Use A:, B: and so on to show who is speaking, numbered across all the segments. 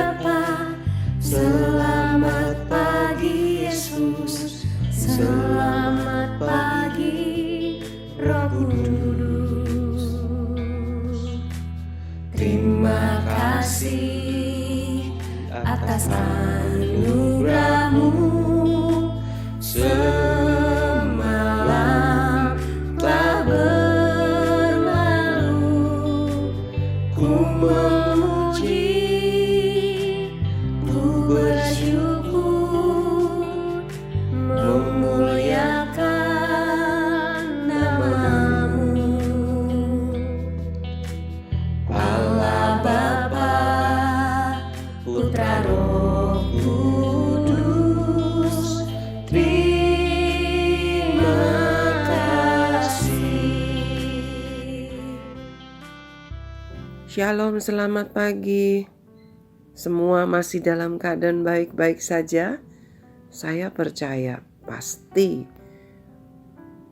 A: Bapa, selamat pagi Yesus, selamat pagi Roh Kudus. Terima kasih atas anugerah-Mu. Semalam telah berlalu, ku memuji, ku bersyukur, memuliakan nama-Mu. Allah Bapa, Putra Roh Kudus, terima kasih.
B: Shalom, selamat pagi. Semua masih dalam keadaan baik-baik saja? Saya percaya pasti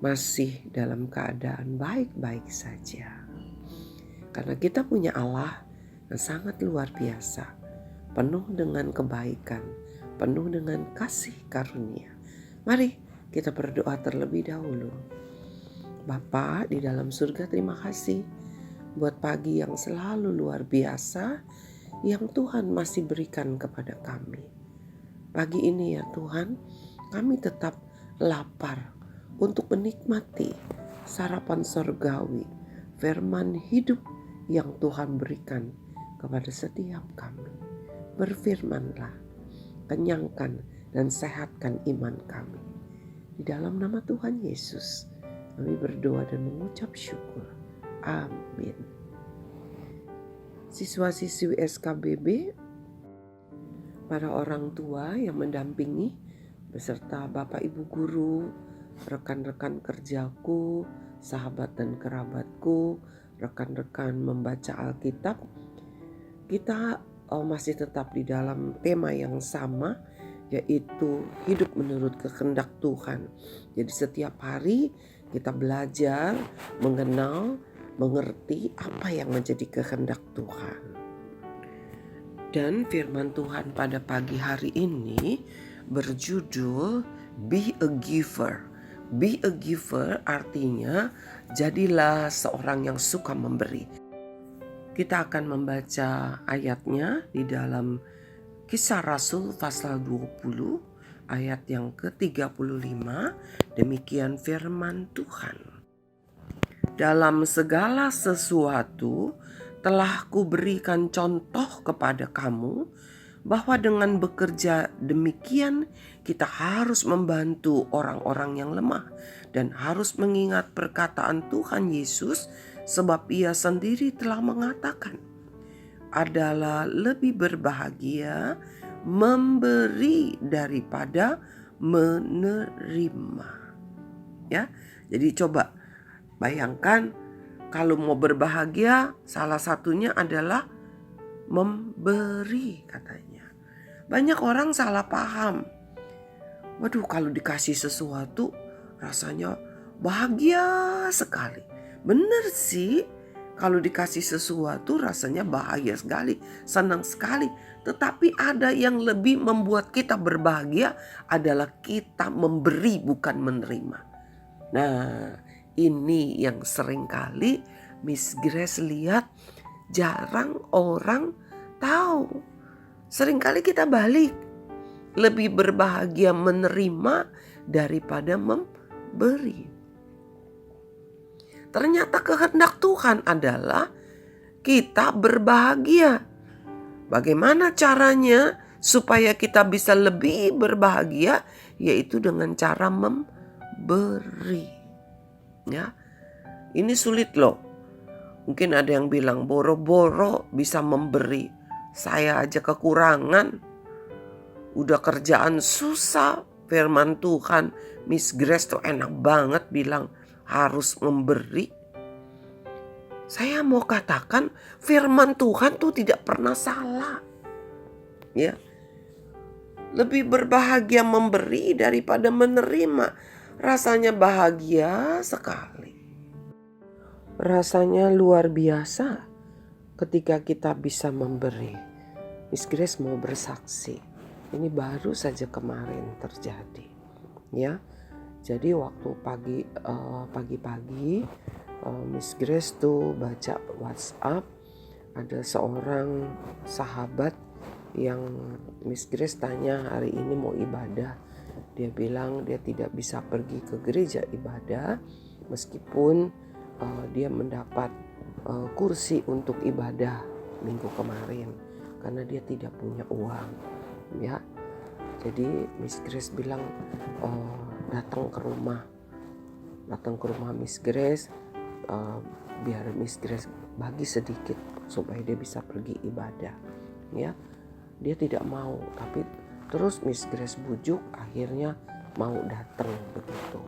B: masih dalam keadaan baik-baik saja. Karena kita punya Allah yang sangat luar biasa, penuh dengan kebaikan, penuh dengan kasih karunia. Mari kita berdoa terlebih dahulu. Bapa di dalam surga, terima kasih buat pagi yang selalu luar biasa yang Tuhan masih berikan kepada kami. Pagi ini ya Tuhan, kami tetap lapar untuk menikmati sarapan sorgawi, firman hidup yang Tuhan berikan kepada setiap kami. Berfirmanlah, kenyangkan dan sehatkan iman kami. Di dalam nama Tuhan Yesus, kami berdoa dan mengucap syukur. Amin. Siswa-siswi SKBB, para orang tua yang mendampingi beserta Bapak Ibu guru, rekan-rekan kerjaku, sahabat dan kerabatku, rekan-rekan membaca Alkitab, kita masih tetap di dalam tema yang sama, yaitu hidup menurut kehendak Tuhan. Jadi setiap hari kita belajar, mengenal, mengerti apa yang menjadi kehendak Tuhan. Dan firman Tuhan pada pagi hari ini berjudul Be a Giver. Be a Giver artinya jadilah seorang yang suka memberi. Kita akan membaca ayatnya di dalam Kisah Rasul pasal 20 ayat yang ke-35. Demikian firman Tuhan. Dalam segala sesuatu telah kuberikan contoh kepada kamu bahwa dengan bekerja demikian kita harus membantu orang-orang yang lemah dan harus mengingat perkataan Tuhan Yesus, sebab Ia sendiri telah mengatakan, adalah lebih berbahagia memberi daripada menerima. Ya, jadi coba bayangkan kalau mau berbahagia, salah satunya adalah memberi katanya. Banyak orang salah paham. Waduh, kalau dikasih sesuatu rasanya bahagia sekali. Benar sih, kalau dikasih sesuatu rasanya bahagia sekali, senang sekali. Tetapi ada yang lebih membuat kita berbahagia adalah kita memberi bukan menerima. Nah, ini yang seringkali Miss Grace lihat jarang orang tahu. Seringkali kita balik. Lebih berbahagia menerima daripada memberi. Ternyata kehendak Tuhan adalah kita berbahagia. Bagaimana caranya supaya kita bisa lebih berbahagia? Yaitu dengan cara memberi. Ya, ini sulit loh. Mungkin ada yang bilang boro-boro bisa memberi. Saya aja kekurangan. Udah kerjaan susah. Firman Tuhan, Miss Grace tuh enak banget bilang harus memberi. Saya mau katakan firman Tuhan tuh tidak pernah salah. Ya. Lebih berbahagia memberi daripada menerima. Rasanya bahagia sekali. Rasanya luar biasa ketika kita bisa memberi. Miss Grace mau bersaksi. Ini baru saja kemarin terjadi, ya. Jadi waktu pagi-pagi Miss Grace tuh baca WhatsApp, ada seorang sahabat yang Miss Grace tanya hari ini mau ibadah. Dia bilang dia tidak bisa pergi ke gereja ibadah meskipun dia mendapat kursi untuk ibadah minggu kemarin karena dia tidak punya uang, ya. Jadi Miss Grace bilang datang ke rumah Miss Grace, biar Miss Grace bagi sedikit supaya dia bisa pergi ibadah, ya. Dia tidak mau, tapi terus Miss Grace bujuk, akhirnya mau datang begitu.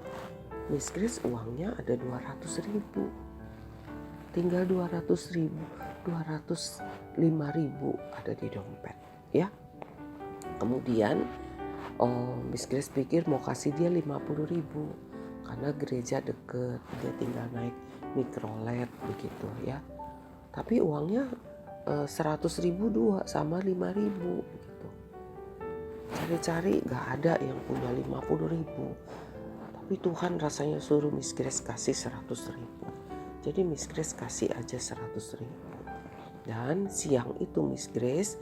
B: Miss Grace uangnya ada 200.000, tinggal 200.000, 205.000 ada di dompet, ya. Kemudian Miss Grace pikir mau kasih dia 50.000 karena gereja deket, dia tinggal naik mikrolet begitu, ya. Tapi uangnya 100.000 dua sama 5.000 gitu. Cari-cari gak ada yang punya 50.000. Tapi Tuhan rasanya suruh Miss Grace kasih 100.000. Jadi Miss Grace kasih aja 100.000. Dan siang itu Miss Grace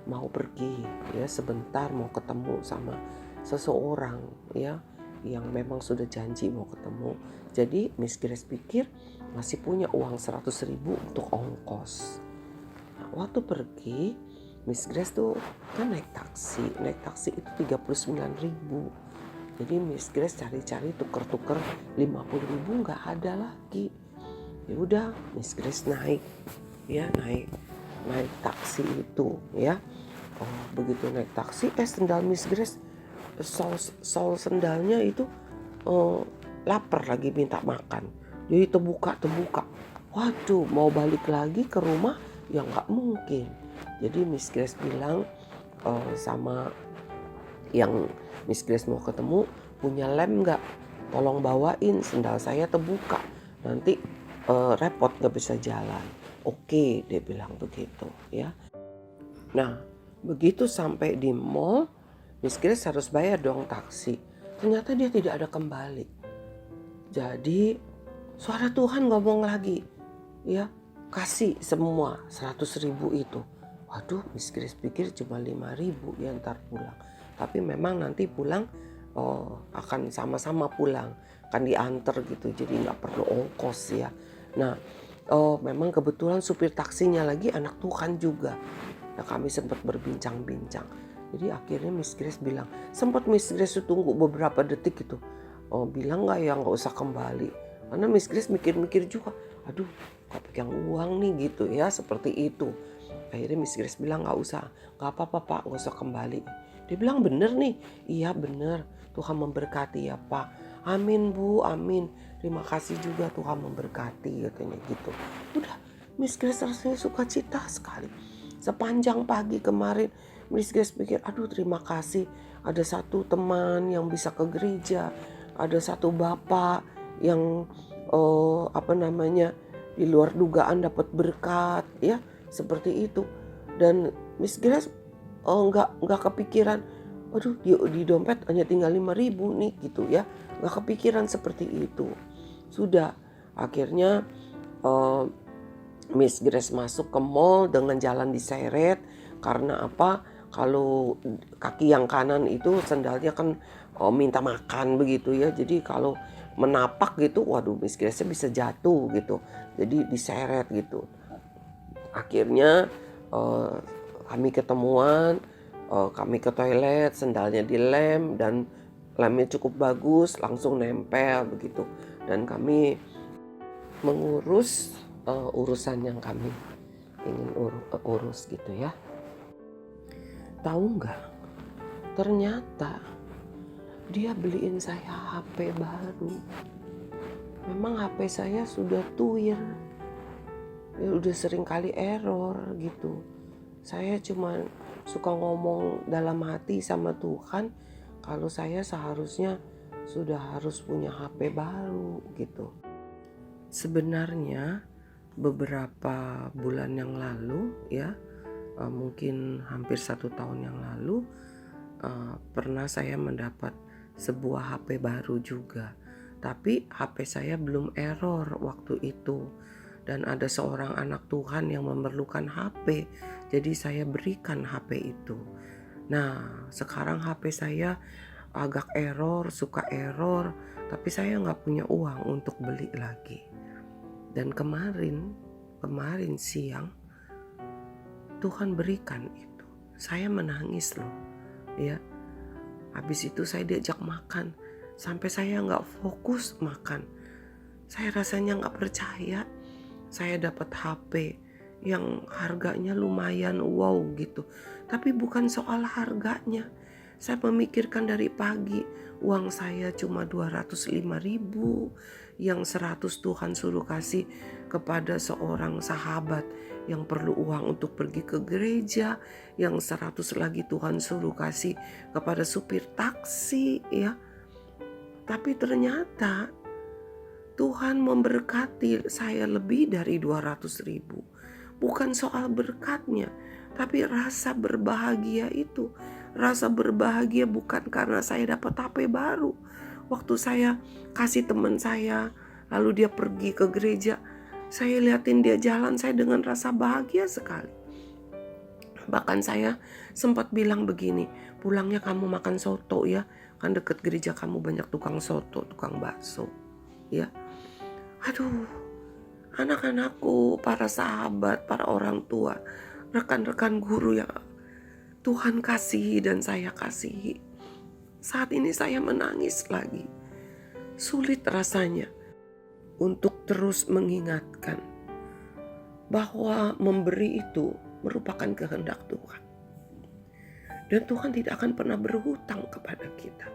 B: mau pergi, ya, sebentar mau ketemu sama seseorang, ya, yang memang sudah janji mau ketemu. Jadi Miss Grace pikir masih punya uang 100.000 untuk ongkos. Nah, waktu pergi Miss Grace tuh kan naik taksi itu 39.000. Jadi Miss Grace cari-cari tuker-tuker 50.000 nggak ada lagi. Ya udah Miss Grace naik taksi itu, ya. Begitu naik taksi, sendal Miss Grace, sol sendalnya itu lapar lagi minta makan. Jadi terbuka. Waduh, mau balik lagi ke rumah ya nggak mungkin. Jadi Miss Grace bilang sama yang Miss Grace mau ketemu, punya lem nggak? Tolong bawain, sendal saya terbuka. Nanti repot nggak bisa jalan. Oke, dia bilang begitu, ya. Nah, begitu sampai di mall, Miss Grace harus bayar dong taksi. Ternyata dia tidak ada kembali. Jadi suara Tuhan ngomong lagi, ya, kasih semua 100.000 itu. Waduh, Miss Grace pikir cuma 5.000 ya ntar pulang. Tapi memang nanti pulang akan sama-sama pulang, akan diantar gitu, jadi nggak perlu ongkos, ya. Nah, memang kebetulan supir taksinya lagi anak Tuhan juga. Nah, kami sempat berbincang-bincang. Jadi akhirnya Miss Grace bilang, sempat Miss Grace tunggu beberapa detik gitu. Bilang nggak usah kembali. Karena Miss Grace mikir-mikir juga, aduh kok pegang uang nih gitu, ya, seperti itu. Akhirnya Miss Grace bilang nggak usah, nggak apa-apa Pak, nggak usah kembali. Dia bilang bener nih, iya bener, Tuhan memberkati ya Pak. Amin Bu, amin. Terima kasih juga Tuhan memberkati, katanya gitu. Udah, Miss Grace rasanya sukacita sekali. Sepanjang pagi kemarin Miss Grace pikir, aduh terima kasih ada satu teman yang bisa ke gereja, ada satu bapak yang di luar dugaan dapat berkat, ya, seperti itu. Dan Miss Grace nggak kepikiran, aduh di dompet hanya tinggal 5.000 nih gitu, ya, nggak kepikiran seperti itu. Sudah akhirnya Miss Grace masuk ke mall dengan jalan diseret. Karena apa? Kalau kaki yang kanan itu sandalnya kan minta makan begitu, ya. Jadi kalau menapak gitu, waduh Miss Grace bisa jatuh gitu. Jadi diseret gitu. Akhirnya kami ketemuan, kami ke toilet, sandalnya dilem dan lemnya cukup bagus, langsung nempel begitu. Dan kami mengurus urusan yang kami ingin urus gitu, ya. Tahu nggak? Ternyata dia beliin saya HP baru. Memang HP saya sudah tuir, ya, udah sering kali error gitu. Saya cuma suka ngomong dalam hati sama Tuhan, kalau saya seharusnya sudah harus punya HP baru gitu. Sebenarnya beberapa bulan yang lalu, ya, mungkin hampir 1 tahun yang lalu pernah saya mendapat sebuah HP baru juga. Tapi HP saya belum error waktu itu. Dan ada seorang anak Tuhan yang memerlukan HP. Jadi saya berikan HP itu. Nah, sekarang HP saya agak error, suka error. Tapi saya nggak punya uang untuk beli lagi. Dan kemarin siang Tuhan berikan itu. Saya menangis loh. Ya, habis itu saya diajak makan. Sampai saya nggak fokus makan. Saya rasanya nggak percaya. Saya dapat HP yang harganya lumayan wow gitu. Tapi bukan soal harganya. Saya memikirkan dari pagi. Uang saya cuma 205.000. Yang 100 Tuhan suruh kasih kepada seorang sahabat yang perlu uang untuk pergi ke gereja. Yang 100 lagi Tuhan suruh kasih kepada supir taksi ya. Tapi ternyata Tuhan memberkati saya lebih dari 200.000. Bukan soal berkatnya, tapi rasa berbahagia itu. Rasa berbahagia bukan karena saya dapat HP baru. Waktu saya kasih teman saya, lalu dia pergi ke gereja, saya liatin dia jalan, saya dengan rasa bahagia sekali. Bahkan saya sempat bilang begini, pulangnya kamu makan soto ya, kan deket gereja kamu banyak tukang soto, tukang bakso ya. Aduh, anak-anakku, para sahabat, para orang tua, rekan-rekan guru yang Tuhan kasihi dan saya kasihi. Saat ini saya menangis lagi. Sulit rasanya untuk terus mengingatkan bahwa memberi itu merupakan kehendak Tuhan. Dan Tuhan tidak akan pernah berhutang kepada kita.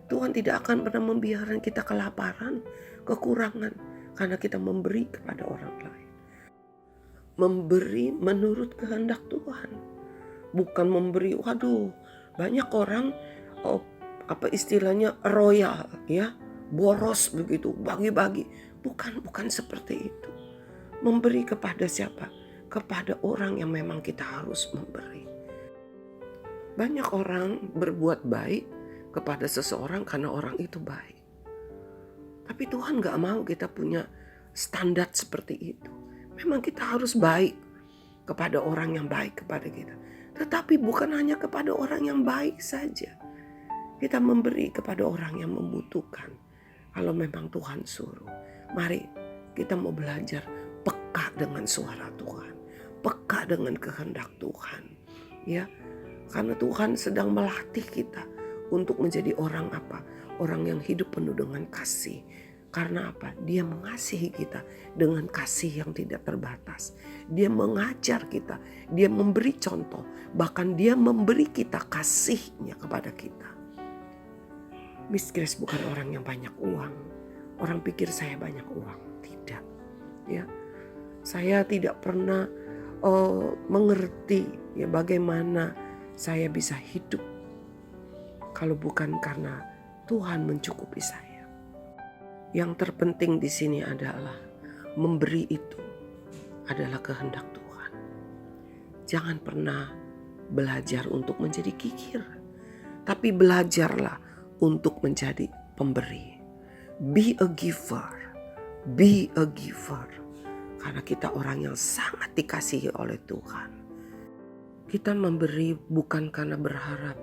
B: Tuhan tidak akan pernah membiarkan kita kelaparan, kekurangan, karena kita memberi kepada orang lain. Memberi menurut kehendak Tuhan. Bukan memberi, waduh, banyak orang, apa istilahnya, royal, ya, boros begitu, bagi-bagi. Bukan seperti itu. Memberi kepada siapa? Kepada orang yang memang kita harus memberi. Banyak orang berbuat baik kepada seseorang karena orang itu baik. Tapi Tuhan gak mau kita punya standar seperti itu. Memang kita harus baik kepada orang yang baik kepada kita. Tetapi bukan hanya kepada orang yang baik saja. Kita memberi kepada orang yang membutuhkan. Kalau memang Tuhan suruh. Mari kita mau belajar peka dengan suara Tuhan. Peka dengan kehendak Tuhan. Ya, karena Tuhan sedang melatih kita untuk menjadi orang apa? Orang yang hidup penuh dengan kasih. Karena apa? Dia mengasihi kita dengan kasih yang tidak terbatas. Dia mengajar kita. Dia memberi contoh. Bahkan dia memberi kita kasihnya kepada kita. Miss Grace bukan orang yang banyak uang. Orang pikir saya banyak uang. Tidak. Ya, saya tidak pernah mengerti ya bagaimana saya bisa hidup kalau bukan karena Tuhan mencukupi saya. Yang terpenting di sini adalah memberi itu adalah kehendak Tuhan. Jangan pernah belajar untuk menjadi kikir, tapi belajarlah untuk menjadi pemberi. Be a giver. Be a giver. Karena kita orang yang sangat dikasihi oleh Tuhan. Kita memberi bukan karena berharap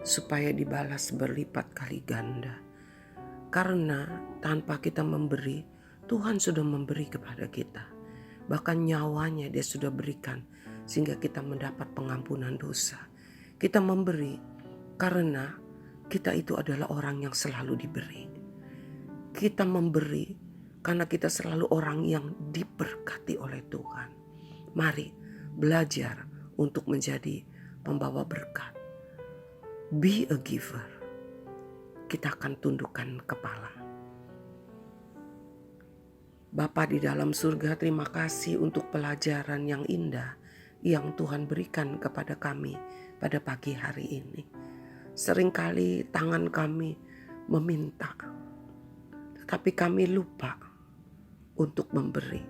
B: supaya dibalas berlipat kali ganda. Karena tanpa kita memberi, Tuhan sudah memberi kepada kita. Bahkan nyawanya dia sudah berikan sehingga kita mendapat pengampunan dosa. Kita memberi karena kita itu adalah orang yang selalu diberi. Kita memberi karena kita selalu orang yang diberkati oleh Tuhan. Mari belajar untuk menjadi pembawa berkat. Be a giver. Kita akan tundukkan kepala. Bapa di dalam surga, terima kasih untuk pelajaran yang indah yang Tuhan berikan kepada kami pada pagi hari ini. Seringkali tangan kami meminta, tetapi kami lupa untuk memberi.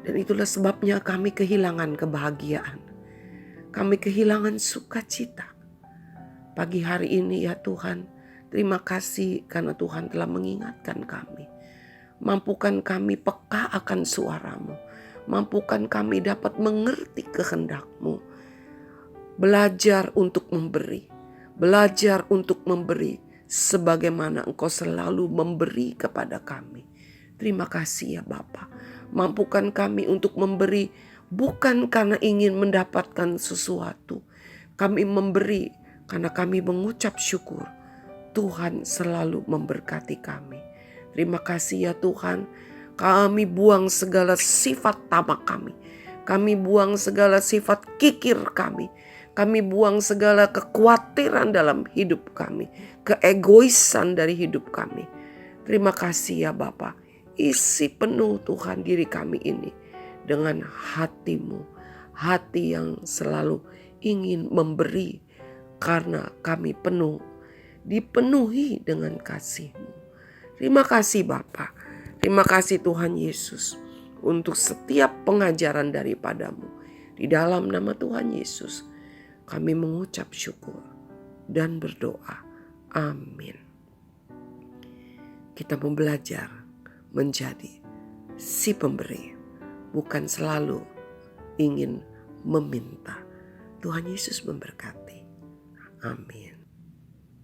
B: Dan itulah sebabnya kami kehilangan kebahagiaan. Kami kehilangan sukacita. Pagi hari ini ya Tuhan, terima kasih karena Tuhan telah mengingatkan kami. Mampukan kami peka akan suara-Mu. Mampukan kami dapat mengerti kehendak-Mu. Belajar untuk memberi. Belajar untuk memberi sebagaimana Engkau selalu memberi kepada kami. Terima kasih ya Bapa. Mampukan kami untuk memberi bukan karena ingin mendapatkan sesuatu. Kami memberi karena kami mengucap syukur. Tuhan selalu memberkati kami. Terima kasih ya Tuhan. Kami buang segala sifat tamak kami. Kami buang segala sifat kikir kami. Kami buang segala kekhawatiran dalam hidup kami. Keegoisan dari hidup kami. Terima kasih ya Bapa. Isi penuh Tuhan diri kami ini dengan hati-Mu. Hati yang selalu ingin memberi karena kami dipenuhi dengan kasih-Mu. Terima kasih Bapa. Terima kasih Tuhan Yesus untuk setiap pengajaran daripada-Mu. Di dalam nama Tuhan Yesus kami mengucap syukur dan berdoa. Amin. Kita mau belajar menjadi si pemberi, bukan selalu ingin meminta. Tuhan Yesus memberkati. Amin.